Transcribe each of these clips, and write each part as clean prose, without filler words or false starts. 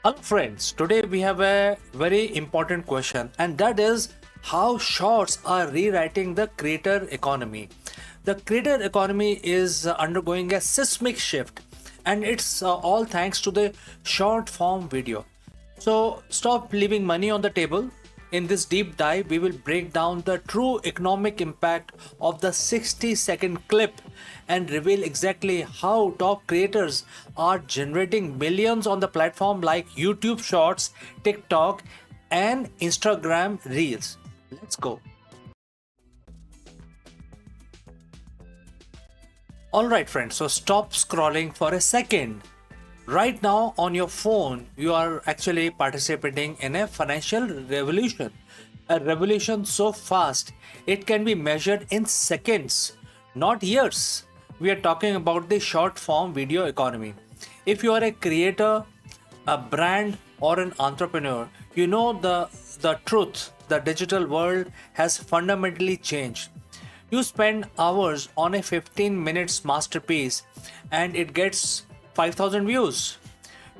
Hello friends, today we have a very important question, and that is how shorts are rewriting the creator economy. The creator economy is undergoing a seismic shift, and it's all thanks to the short form video. So stop leaving money on the table. In this deep dive, we will break down the true economic impact of the 60-second clip and reveal exactly how top creators are generating millions on the platform like YouTube Shorts, TikTok, and Instagram Reels. Let's go. Alright, friends, so stop scrolling for a second. Right now, on your phone, you are actually participating in a financial revolution. A revolution so fast, it can be measured in seconds, not years. We are talking about the short form video economy. If you are a creator, a brand, or an entrepreneur, you know the truth. The digital world has fundamentally changed. You spend hours on a 15 minutes masterpiece and it gets 5,000 views.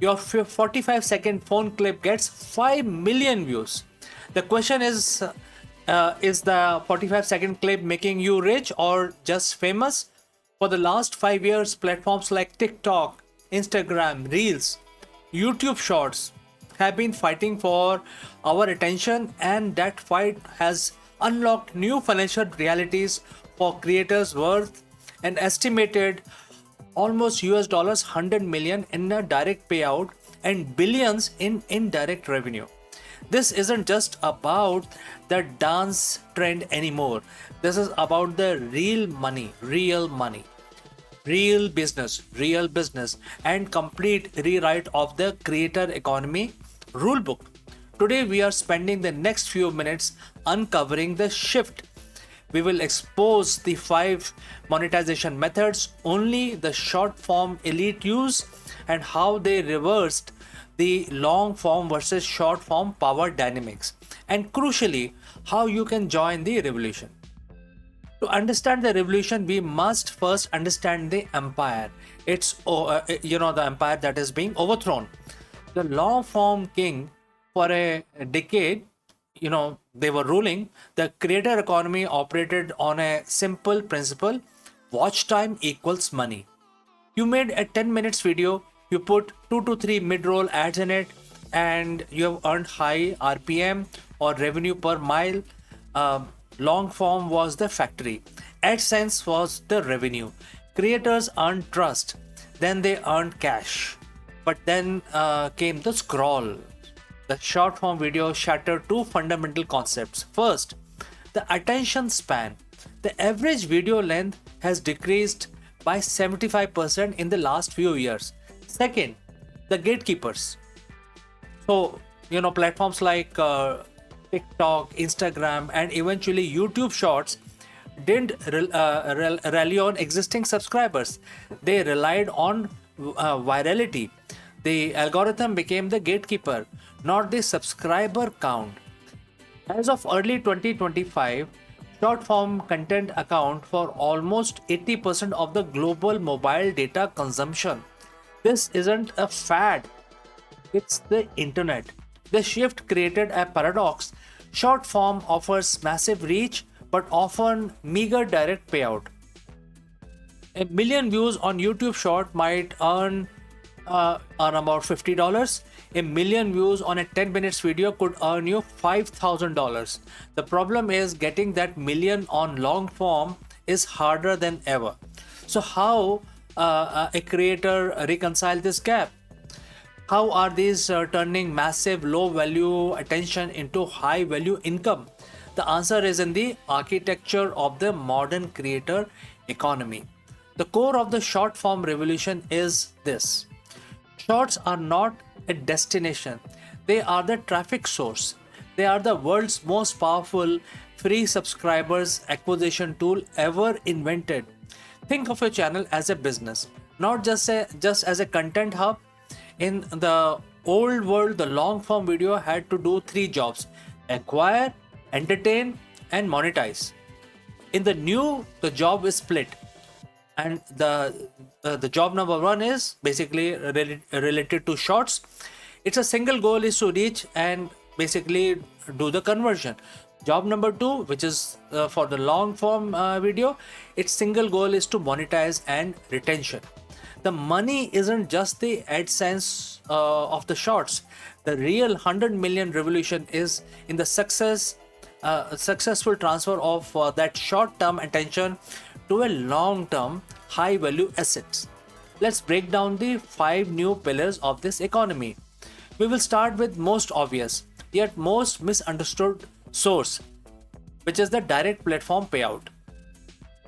Your 45-second phone clip gets 5 million views. The question is the 45-second clip making you rich or just famous? For the last 5 years, platforms like TikTok, Instagram, Reels, YouTube Shorts have been fighting for our attention, and that fight has unlocked new financial realities for creators worth an estimated almost US dollars 100 million in a direct payout and billions in indirect revenue. This isn't just about the dance trend anymore. This is about the real money, real business, and complete rewrite of the creator economy rulebook. Today, we are spending the next few minutes uncovering the shift. We will expose the 5 monetization methods only the short form elite use and how they reversed the long form versus short form power dynamics, and crucially, how you can join the revolution. To understand the revolution, we must first understand the empire. The empire that is being overthrown. The long form king for a decade, they were ruling. The creator economy operated on a simple principle: watch time equals money. You made a 10 minutes video, you put 2 to 3 mid-roll ads in it, and you have earned high RPM or revenue per mile. Long form was the factory. AdSense was the revenue. Creators earned trust, then they earned cash. But then came the scroll. The short form video shattered two fundamental concepts. First, the attention span. The average video length has decreased by 75% in the last few years. Second, the gatekeepers. So, platforms like TikTok, Instagram, and eventually YouTube Shorts didn't rally on existing subscribers. They relied on virality. The algorithm became the gatekeeper, not the subscriber count. As of early 2025, short form content account for almost 80% of the global mobile data consumption. This isn't a fad, it's the internet. The shift created a paradox. Short form offers massive reach but often meager direct payout. A million views on YouTube Short might earn about $50. A million views on a 10 minutes video could earn you $5,000. The problem is getting that million on long form is harder than ever. So how a creator reconcile this gap? How are these turning massive low value attention into high value income? The answer is in the architecture of the modern creator economy. The core of the short form revolution is this: shorts are not a destination, they are the traffic source. They are the world's most powerful free subscribers acquisition tool ever invented. Think of your channel as a business, not just as a content hub. In the old world, the long form video had to do 3 jobs: acquire, entertain, and monetize. In the new, the job is split, and the job number 1 is basically related to shorts. It's a single goal is to reach and basically do the conversion. Job number two, which is for the long form video, its single goal is to monetize and retention. The money isn't just the AdSense of the shorts. The real 100 million revolution is in the successful transfer of that short term attention to a long term high value assets. Let's break down the 5 new pillars of this economy. We will start with most obvious yet most misunderstood source, which is the direct platform payout.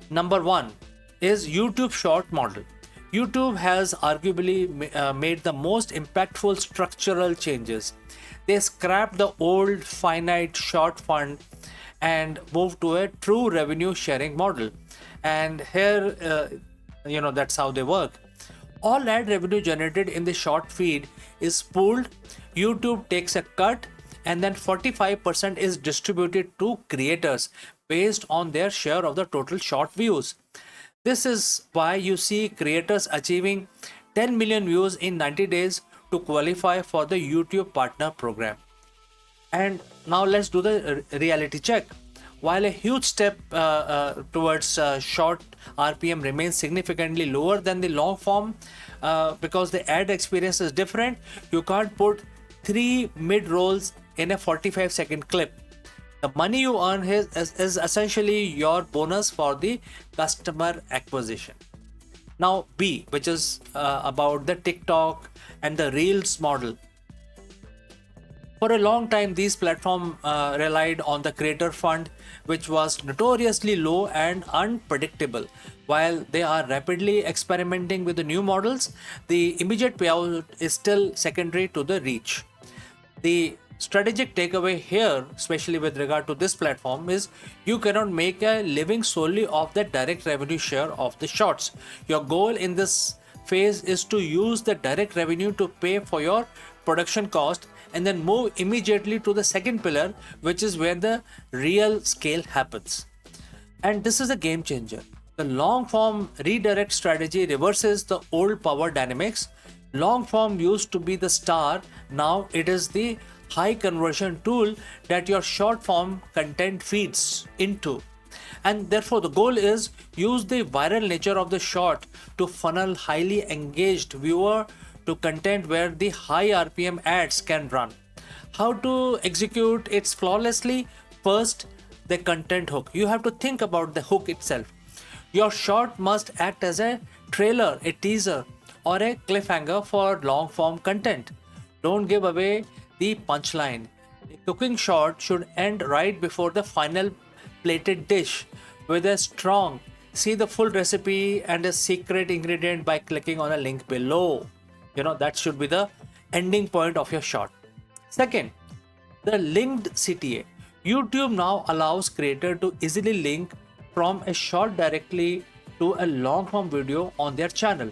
Number one is YouTube short model. YouTube has arguably made the most impactful structural changes. They scrapped the old finite short fund and moved to a true revenue sharing model. And here, that's how they work. All ad revenue generated in the short feed is pooled. YouTube takes a cut, and then 45% is distributed to creators based on their share of the total short views. This is why you see creators achieving 10 million views in 90 days to qualify for the YouTube Partner Program. And now let's do the reality check. While a huge step towards short RPM remains significantly lower than the long form because the ad experience is different, you can't put 3 mid rolls in a 45-second clip. The money you earn is essentially your bonus for the customer acquisition. Now, B, which is about the TikTok and the Reels model. For a long time, these platforms relied on the creator fund, which was notoriously low and unpredictable. While they are rapidly experimenting with the new models, the immediate payout is still secondary to the reach. The strategic takeaway here, especially with regard to this platform, is you cannot make a living solely off the direct revenue share of the shorts. Your goal in this phase is to use the direct revenue to pay for your production cost and then move immediately to the second pillar, which is where the real scale happens. And this is a game changer. The long form redirect strategy reverses the old power dynamics. Long form used to be the star, now it is the high conversion tool that your short form content feeds into. And therefore, the goal is use the viral nature of the short to funnel highly engaged viewer to content where the high RPM ads can run. How to execute it flawlessly? First, the content hook. You have to think about the hook itself. Your short must act as a trailer, a teaser, or a cliffhanger for long form content. Don't give away the punchline. A cooking short should end right before the final plated dish with a strong see the full recipe and a secret ingredient by clicking on a link below. That should be the ending point of your short. Second, the linked CTA. YouTube now allows creator to easily link from a short directly to a long form video on their channel.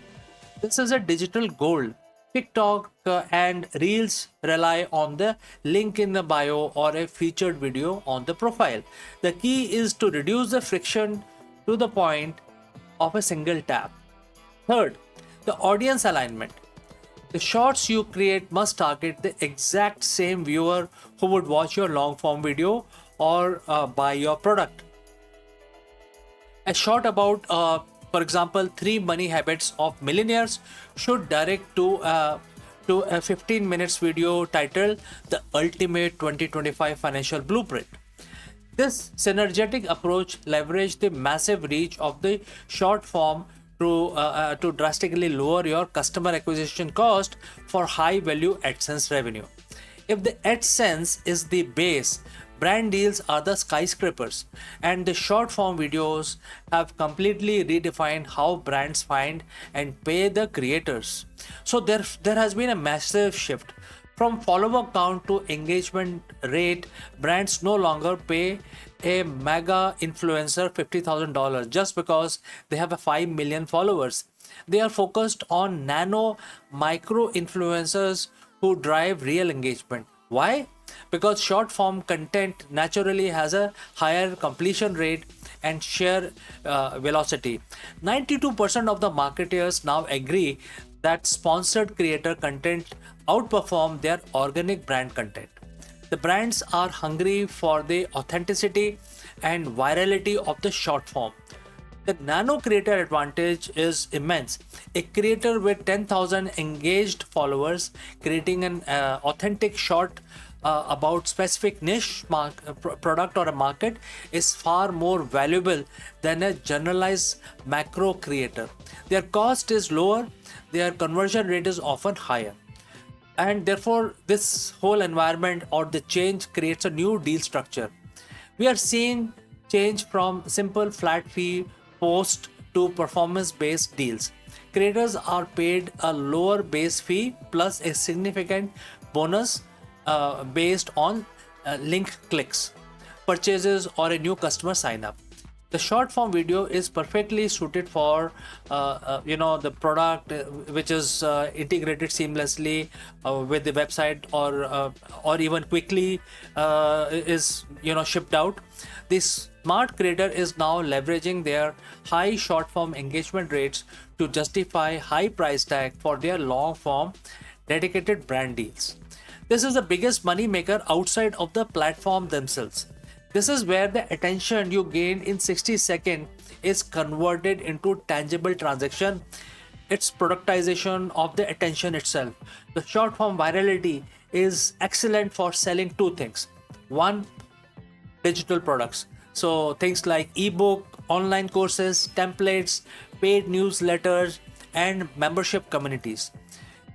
This is a digital gold. TikTok and Reels rely on the link in the bio or a featured video on the profile. The key is to reduce the friction to the point of a single tap. Third, the audience alignment. The shorts you create must target the exact same viewer who would watch your long form video or buy your product. A short about for example, 3 money habits of millionaires should direct to a 15 minutes video titled The Ultimate 2025 Financial Blueprint. This synergetic approach leverages the massive reach of the short form to drastically lower your customer acquisition cost for high value AdSense revenue. If the AdSense is the base, brand deals are the skyscrapers, and the short form videos have completely redefined how brands find and pay the creators. So there has been a massive shift from follower count to engagement rate. Brands no longer pay a mega influencer $50,000 just because they have a 5 million followers. They are focused on nano micro influencers who drive real engagement. Why? Because short form content naturally has a higher completion rate and share velocity. 92% of the marketers now agree that sponsored creator content outperform their organic brand content. The brands are hungry for the authenticity and virality of the short form. The nano creator advantage is immense. A creator with 10,000 engaged followers creating an authentic short about specific niche product or a market is far more valuable than a generalized macro creator. Their cost is lower, their conversion rate is often higher, and therefore this whole environment or the change creates a new deal structure. We are seeing change from simple flat fee post to performance based deals. Creators are paid a lower base fee plus a significant bonus based on link clicks, purchases, or a new customer sign up. The short form video is perfectly suited for the product which is integrated seamlessly with the website, or even quickly is shipped out. This smart creator is now leveraging their high short form engagement rates to justify high price tag for their long form dedicated brand deals. This is the biggest money maker outside of the platform themselves. This is where the attention you gain in 60 seconds is converted into tangible transaction. It's productization of the attention itself. The short form virality is excellent for selling two things. One, digital products. So things like ebook, online courses, templates, paid newsletters, and membership communities.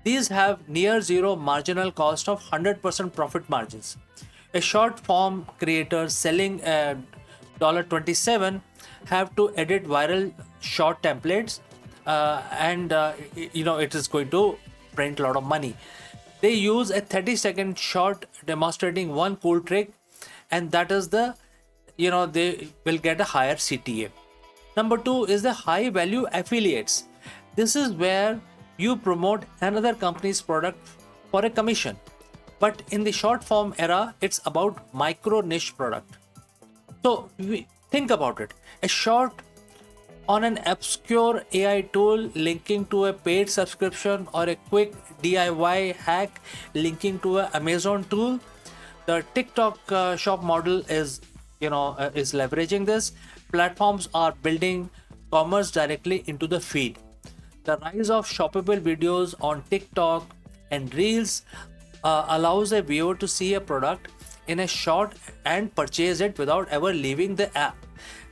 These have near zero marginal cost of 100% profit margins. A short form creator selling at $27 have to edit viral short templates, and it is going to print a lot of money. They use a 30-second short demonstrating one cool trick, and that is they will get a higher CTA. Number two is the high value affiliates. This is where you promote another company's product for a commission. But in the short form era, it's about micro niche product. So think about it. A short on an obscure AI tool linking to a paid subscription, or a quick DIY hack linking to an Amazon tool. The TikTok shop model is leveraging this. Platforms are building commerce directly into the feed. The rise of shoppable videos on TikTok and Reels allows a viewer to see a product in a short and purchase it without ever leaving the app.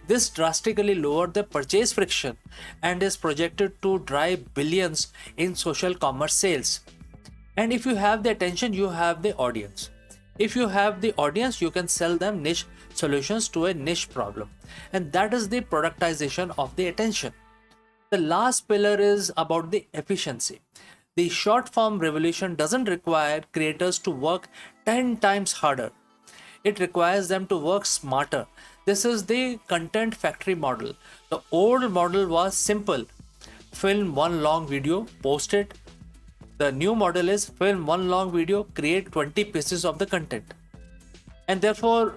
This drastically lowered the purchase friction and is projected to drive billions in social commerce sales. And if you have the attention, you have the audience. If you have the audience, you can sell them niche solutions to a niche problem. And that is the productization of the attention. The last pillar is about the efficiency. The short form revolution doesn't require creators to work 10 times harder. It requires them to work smarter. This is the content factory model. The old model was simple: film one long video, post it. The new model is film one long video, create 20 pieces of the content. And therefore,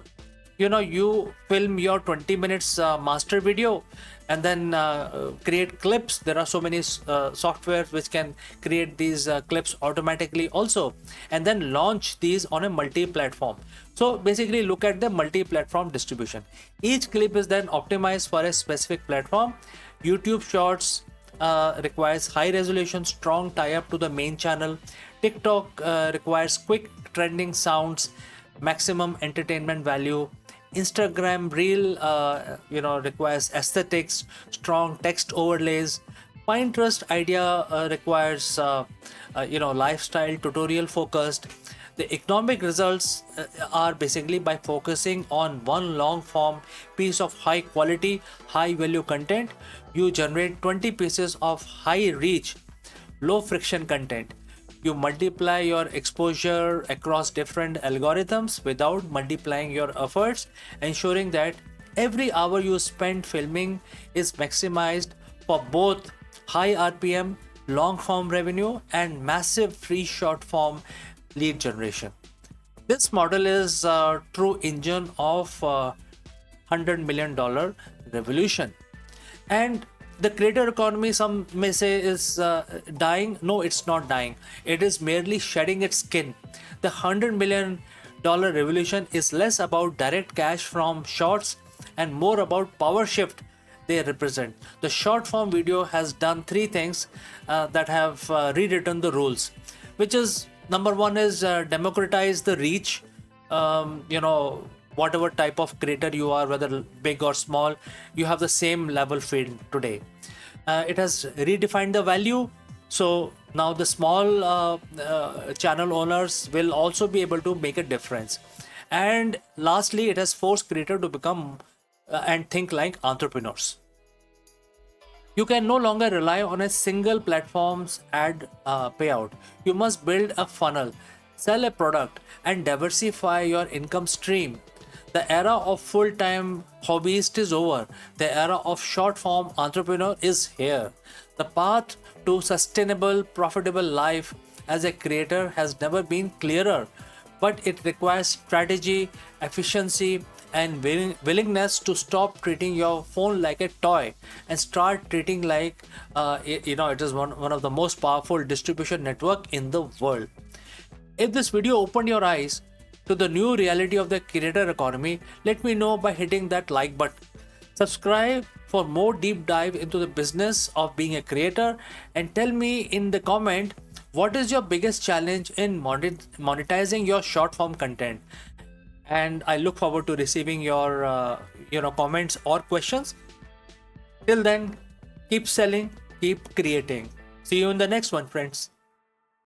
you film your 20 minutes master video, and then create clips. There are so many softwares which can create these clips automatically also, and then launch these on a multi-platform. So basically look at the multi-platform distribution. Each clip is then optimized for a specific platform. YouTube Shorts requires high resolution, strong tie-up to the main channel. TikTok requires quick trending sounds, maximum entertainment value. Instagram Reel requires aesthetics, strong text overlays. Pinterest idea requires lifestyle tutorial focused. The economic results are basically by focusing on one long form piece of high quality, high value content. You generate 20 pieces of high reach, low friction content. You multiply your exposure across different algorithms without multiplying your efforts, ensuring that every hour you spend filming is maximized for both high RPM, long form revenue, and massive free short form lead generation. This model is a true engine of $100 million revolution. And The creator economy, some may say, is dying. No, it's not dying. It is merely shedding its skin. The $100 million revolution is less about direct cash from shorts and more about power shift they represent. The short form video has done three things that have rewritten the rules, which is number one is democratize the reach. Whatever type of creator you are, whether big or small, you have the same level field today. It has redefined the value, so now the small channel owners will also be able to make a difference. And lastly, it has forced creator to become and think like entrepreneurs. You can no longer rely on a single platform's ad payout. You must build a funnel, sell a product, and diversify your income stream. The era of full-time hobbyist is over. The era of short-form entrepreneur is here. The path to sustainable, profitable life as a creator has never been clearer, but it requires strategy, efficiency, and willingness to stop treating your phone like a toy and start treating like it is one of the most powerful distribution network in the world. If this video opened your eyes to the new reality of the creator economy, let me know by hitting that like button. Subscribe for more deep dive into the business of being a creator, and tell me in the comment what is your biggest challenge in monetizing your short form content. And I look forward to receiving your comments or questions. Till then, keep selling, keep creating. See you in the next one, friends.